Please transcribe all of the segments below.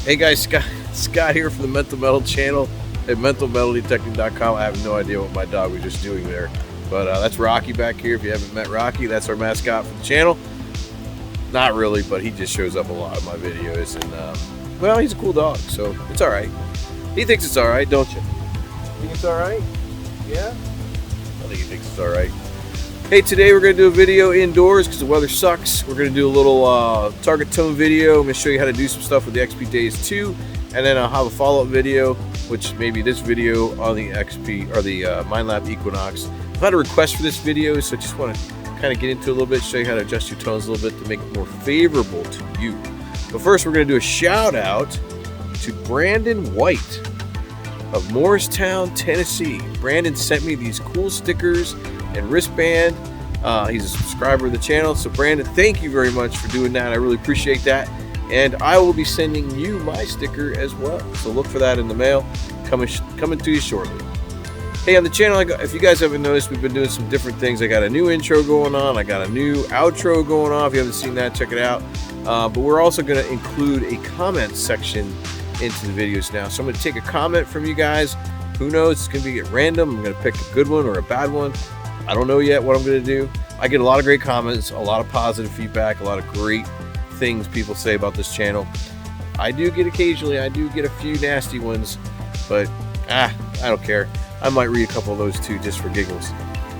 Hey guys, Scott here from the Mental Metal channel at mentalmetaldetecting.com. I have no idea what my dog was just doing there, but that's Rocky back here. If you haven't met Rocky, that's our mascot for the channel. Not really, but he just shows up a lot of my videos, and well, he's a cool dog, so it's all right. He thinks it's all right, don't you? Think it's all right? Yeah? I think he thinks it's all right. Hey, today we're going to do a video indoors because the weather sucks. We're going to do a little target tone video. I'm going to show you how to do some stuff with the XP Deus II, and then I'll have a follow-up video, which may be this video on the XP or the MindLab Equinox. I've had a request for this video, so I just want to kind of get into it a little bit, show you how to adjust your tones a little bit to make it more favorable to you. But first, we're going to do a shout out to Brandon White of Morristown, Tennessee. Brandon sent me these cool stickers and wristband. He's a subscriber of the channel, so Brandon, thank you very much for doing that. I really appreciate that, and I will be sending you my sticker as well, so look for that in the mail coming to you shortly. Hey, on the channel, if you guys haven't noticed, we've been doing some different things. I got a new intro going on, I got a new outro going on. If you haven't seen that, check it out. But we're also going to include a comment section into the videos now, so I'm going to take a comment from you guys. Who knows, it's going to be at random. I'm going to pick a good one or a bad one. I don't know yet what I'm going to do. I get a lot of great comments, a lot of positive feedback, a lot of great things people say about this channel. I do get a few nasty ones, but I don't care. I might read a couple of those too, just for giggles.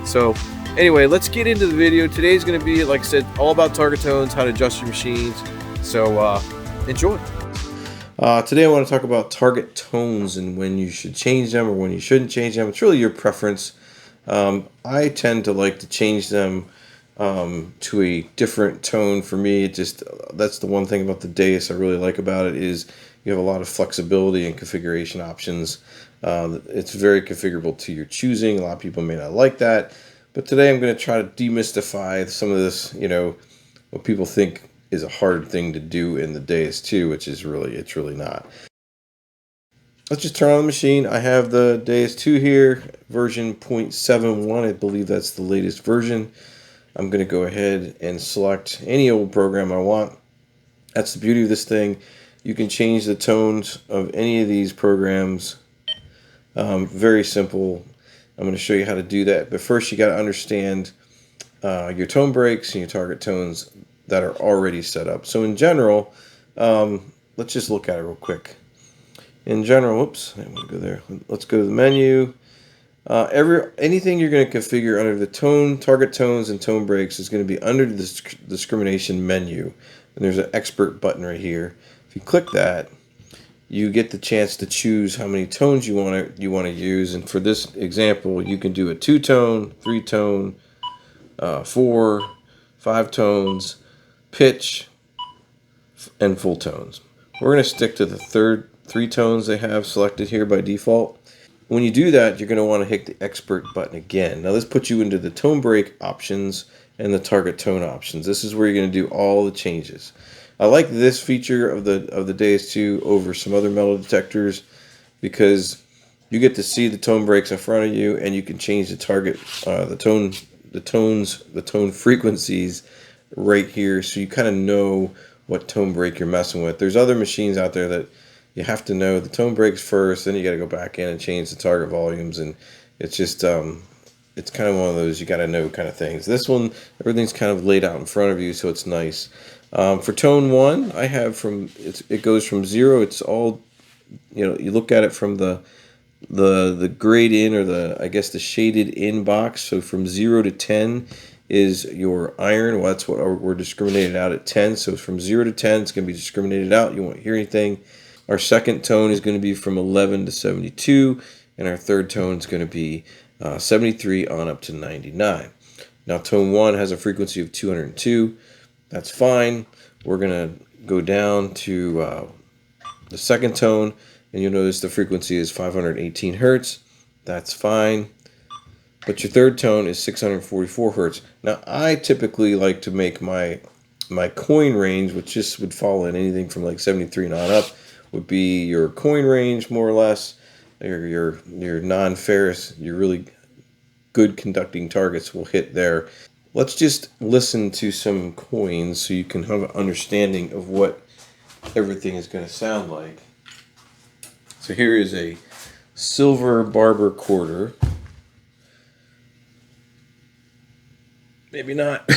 So anyway, let's get into the video. Today's going to be, like I said, all about target tones, how to adjust your machines. So enjoy. Today I want to talk about target tones and when you should change them or when you shouldn't change them. It's really your preference. I tend to like to change them to a different tone. For me, that's the one thing about the Deus I really like about it, is you have a lot of flexibility and configuration options. It's very configurable to your choosing. A lot of people may not like that, but today I'm going to try to demystify some of this, what people think is a hard thing to do in the Deus II, which is it's really not. Let's just turn on the machine. I have the Deus II here, version 0.71. I believe that's the latest version. I'm going to go ahead and select any old program I want. That's the beauty of this thing. You can change the tones of any of these programs. Very simple. I'm going to show you how to do that. But first, you got to understand your tone breaks and your target tones that are already set up. So in general, let's just look at it real quick. In general, oops, I want to go there. Let's go to the menu. Anything you're going to configure under the tone, target tones, and tone breaks is going to be under the discrimination menu. And there's an expert button right here. If you click that, you get the chance to choose how many tones you want to use. And for this example, you can do a 2-tone, 3-tone, 4, 5 tones, pitch, and full tones. We're going to stick to the 3 tones they have selected here by default. When you do that, you're going to want to hit the expert button again. Now this puts you into the tone break options and the target tone options. This is where you're going to do all the changes. I like this feature of the Deus II over some other metal detectors because you get to see the tone breaks in front of you, and you can change the target, the tone frequencies right here, so you kind of know what tone break you're messing with. There's other machines out there that you have to know the tone breaks first, then you got to go back in and change the target volumes, and it's just it's kind of one of those you got to know kind of things. This one, everything's kind of laid out in front of you, so it's nice. For tone 1, I have it goes from 0. It's all, you look at it from the grayed in, or the shaded in box. So from 0 to 10 is your iron. Well, that's what we're discriminated out at 10. So from 0 to 10, it's going to be discriminated out. You won't hear anything. Our second tone is going to be from 11 to 72, and our third tone is going to be 73 on up to 99. Now tone 1 has a frequency of 202. That's fine. We're going to go down to the second tone, and you'll notice the frequency is 518 hertz. That's fine. But your third tone is 644 hertz. Now I typically like to make my coin range, which just would fall in anything from like 73 and on up, would be your coin range, more or less. Your non-ferrous, your really good conducting targets will hit there. Let's just listen to some coins so you can have an understanding of what everything is going to sound like. So here is a silver barber quarter. Maybe not.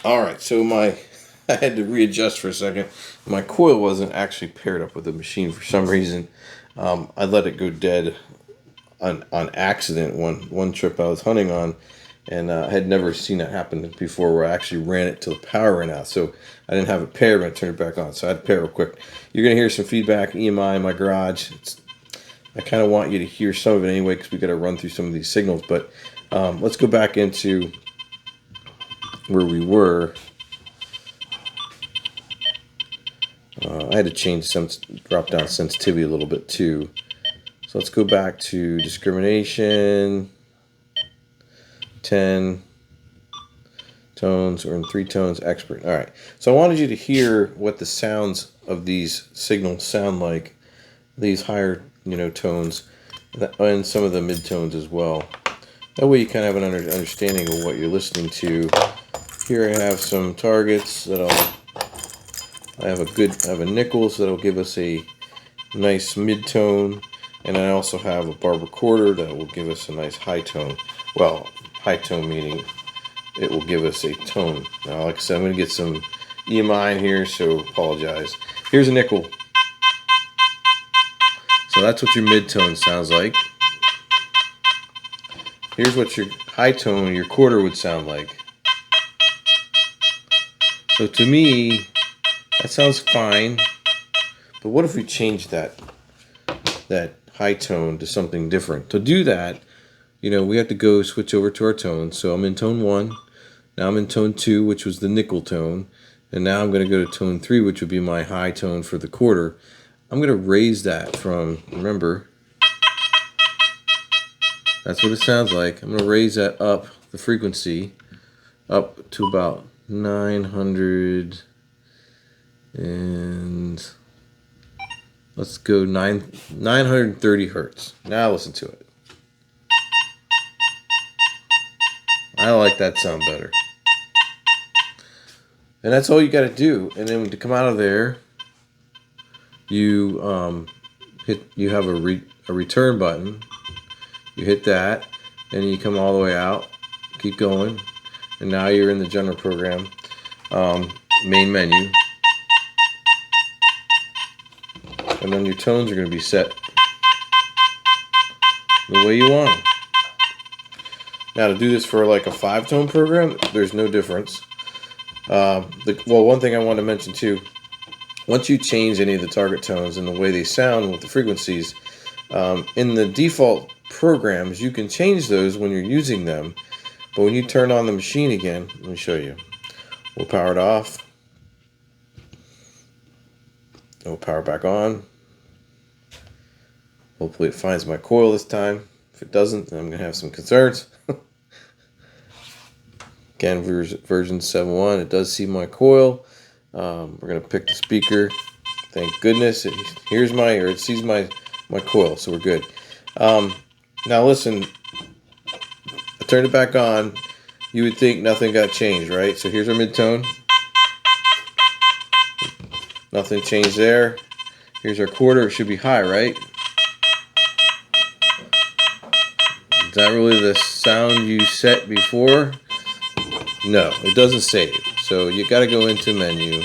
All right, so I had to readjust for a second. My coil wasn't actually paired up with the machine for some reason. I let it go dead on accident one trip I was hunting on, and I had never seen that happen before, where I actually ran it till the power ran out. So I didn't have it paired when I turned it back on, so I had to pair real quick. You're going to hear some feedback, EMI in my garage. I kind of want you to hear some of it anyway, because we got to run through some of these signals. But let's go back into where we were. I had to change drop down sensitivity a little bit too. So let's go back to discrimination, 10 tones, or in 3 tones, expert. All right. So I wanted you to hear what the sounds of these signals sound like, these higher, tones, and some of the mid-tones as well. That way you kind of have an understanding of what you're listening to. Here I have some targets I have a nickel, so that'll give us a nice mid-tone, and I also have a barber quarter that will give us a nice high tone. Well, high tone meaning it will give us a tone. Now, like I said, I'm going to get some EMI in here, so apologize. Here's a nickel. So that's what your mid-tone sounds like. Here's what your high tone, your quarter, would sound like. So to me, that sounds fine, but what if we change that high tone to something different? To do that, we have to switch over to our tone. So I'm in tone 1, now I'm in tone 2, which was the nickel tone, and now I'm going to go to tone 3, which would be my high tone for the quarter. I'm going to raise that from, remember, that's what it sounds like. I'm going to raise that up, the frequency, up to about 900, and let's go 930 hertz. Now listen to it. I like that sound better. And that's all you got to do. And then to come out of there, you have a return button. You hit that, and you come all the way out. Keep going, and now you're in the general program main menu. And then your tones are going to be set the way you want them. Now, to do this for like a 5-tone program, there's no difference. One thing I want to mention too, once you change any of the target tones and the way they sound with the frequencies, in the default programs, you can change those when you're using them. But when you turn on the machine again, let me show you. We'll power it off. We'll power back on. Hopefully it finds my coil this time. If it doesn't, then I'm going to have some concerns. Again, version 7.1, it does see my coil. We're going to pick the speaker. Thank goodness. It sees my coil, so we're good. Now listen, I turned it back on. You would think nothing got changed, right? So here's our mid-tone. Nothing changed there. Here's our quarter. It should be high, right? Is that really the sound you set before? No, it doesn't save. So you got to go into menu,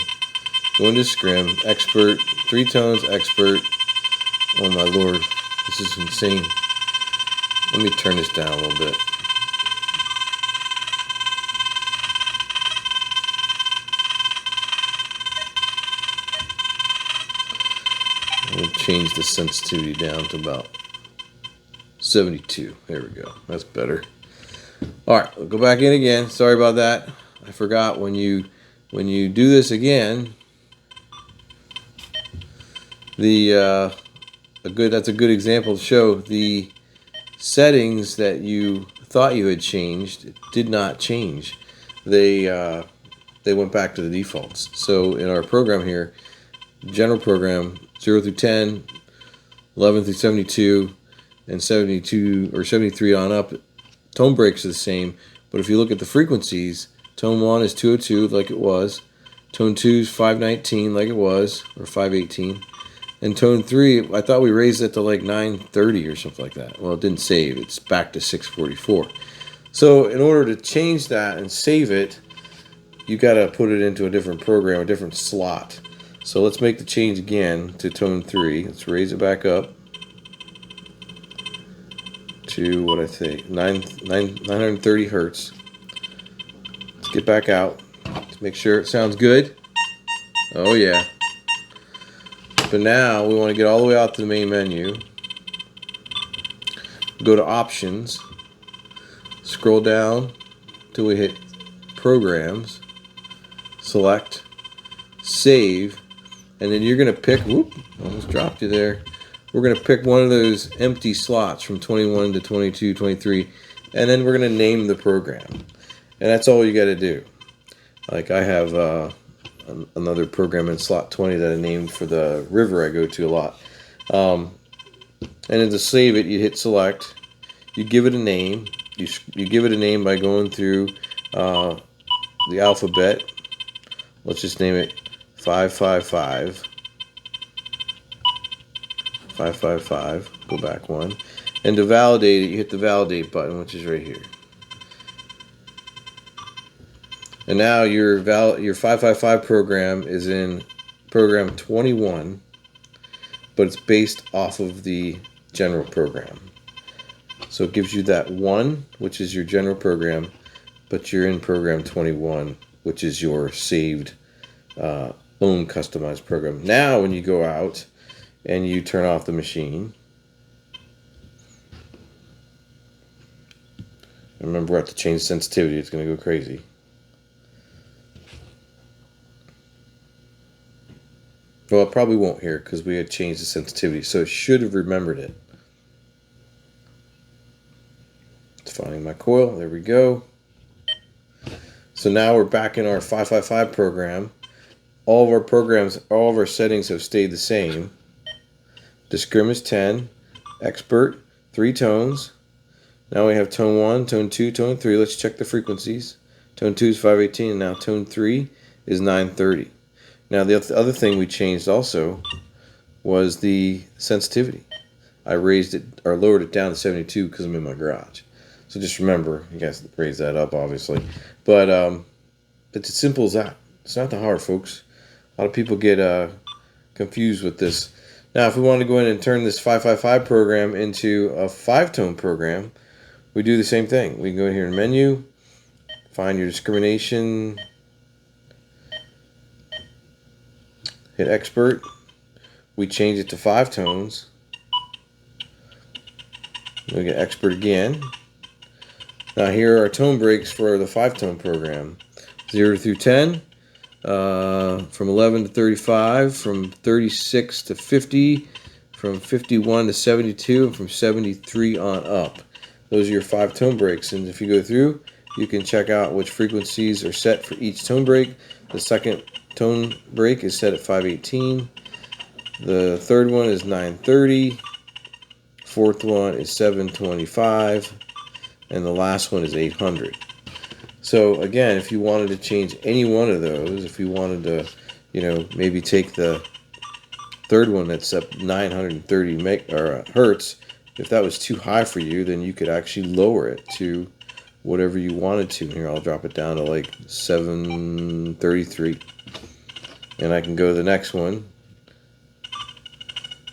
go into scrim, expert, 3 tones, expert. Oh my lord, this is insane. Let me turn this down a little bit. We'll change the sensitivity down to about 72. There we go. That's better. All right, we'll go back in again. Sorry about that. I forgot when you do this again. That's a good example to show the settings that you thought you had changed did not change. They went back to the defaults. So in our program here, general program 0 through 10, 11 through 72, and 72 or 73 on up, tone breaks are the same. But if you look at the frequencies, tone 1 is 202 like it was, Tone 2 is 519 like it was, or 518. And tone 3, I thought we raised it to like 930 or something like that. Well, it didn't save. It's back to 644. So in order to change that and save it, you got to put it into a different program, a different slot. So let's make the change again to tone 3. Let's raise it back up to what I think, 930 hertz. Let's get back out. Let's make sure it sounds good. Oh yeah. But now we want to get all the way out to the main menu. Go to options. Scroll down till we hit programs. Select save. And then you're going to pick, whoop, almost dropped you there. We're going to pick one of those empty slots from 21 to 22, 23. And then we're going to name the program. And that's all you got to do. Like I have another program in slot 20 that I named for the river I go to a lot. And then to save it, you hit select. You give it a name. You give it a name by going through the alphabet. Let's just name it 555. 555. Go back one. And to validate it, you hit the validate button, which is right here. And now your 555 program is in program 21, but it's based off of the general program. So it gives you that 1, which is your general program, but you're in program 21, which is your saved own customized program. Now when you go out and you turn off the machine, remember we have to change sensitivity, it's going to go crazy. Well, it probably won't here because we had changed the sensitivity, so it should have remembered it. It's finding my coil. There we go. So now we're back in our 555 program. All of our programs, all of our settings have stayed the same. Discrim is 10. Expert, 3 tones. Now we have tone 1, tone 2, tone 3. Let's check the frequencies. Tone 2 is 518, and now tone 3 is 930. Now the other thing we changed also was the sensitivity. I raised it or lowered it down to 72 because I'm in my garage. So just remember, you guys raise that up obviously. But it's as simple as that. It's not that hard, folks. A lot of people get confused with this. Now if we want to go in and turn this 555 program into a 5-tone program, we do the same thing. We can go in here in menu, find your discrimination, hit expert, we change it to 5 tones, we get expert again. Now here are our tone breaks for the 5-tone program. 0 through 10, from 11 to 35, from 36 to 50, from 51 to 72, and from 73 on up. Those are your 5 tone breaks, and if you go through, you can check out which frequencies are set for each tone break. The second tone break is set at 518. The third one is 930. Fourth one is 725. And the last one is 800. So again, if you wanted to change any one of those, if you wanted to, maybe take the third one that's up 930 hertz, if that was too high for you, then you could actually lower it to whatever you wanted to. Here, I'll drop it down to like 733. And I can go to the next one,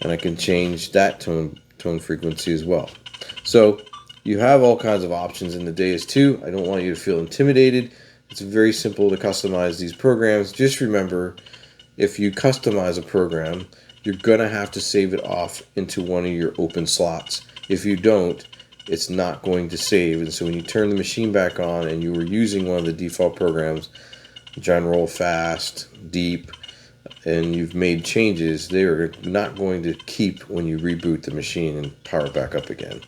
and I can change that tone frequency as well. So you have all kinds of options in the Deus II. I don't want you to feel intimidated. It's very simple to customize these programs. Just remember, if you customize a program, you're going to have to save it off into one of your open slots. If you don't, it's not going to save. And so when you turn the machine back on and you were using one of the default programs, general, fast, deep, and you've made changes, they are not going to keep when you reboot the machine and power it back up again.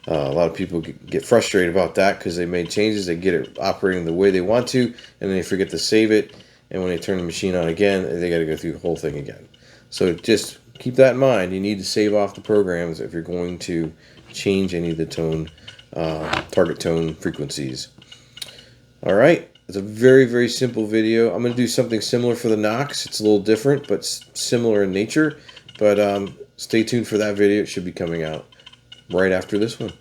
A lot of people get frustrated about that because they made changes, they get it operating the way they want to, and then they forget to save it, and when they turn the machine on again, they got to go through the whole thing again. So just keep that in mind. You need to save off the programs if you're going to change any of the target tone frequencies. All right. It's a very, very simple video. I'm going to do something similar for the Knox. It's a little different, but similar in nature. But stay tuned for that video. It should be coming out right after this one.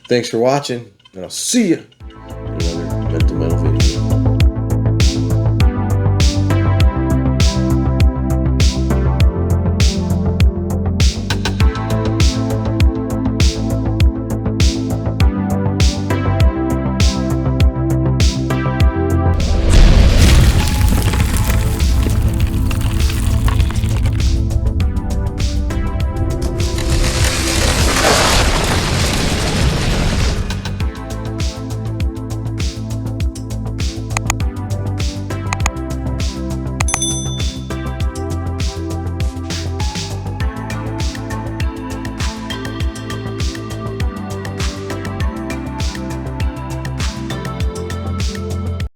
Thanks for watching, and I'll see you.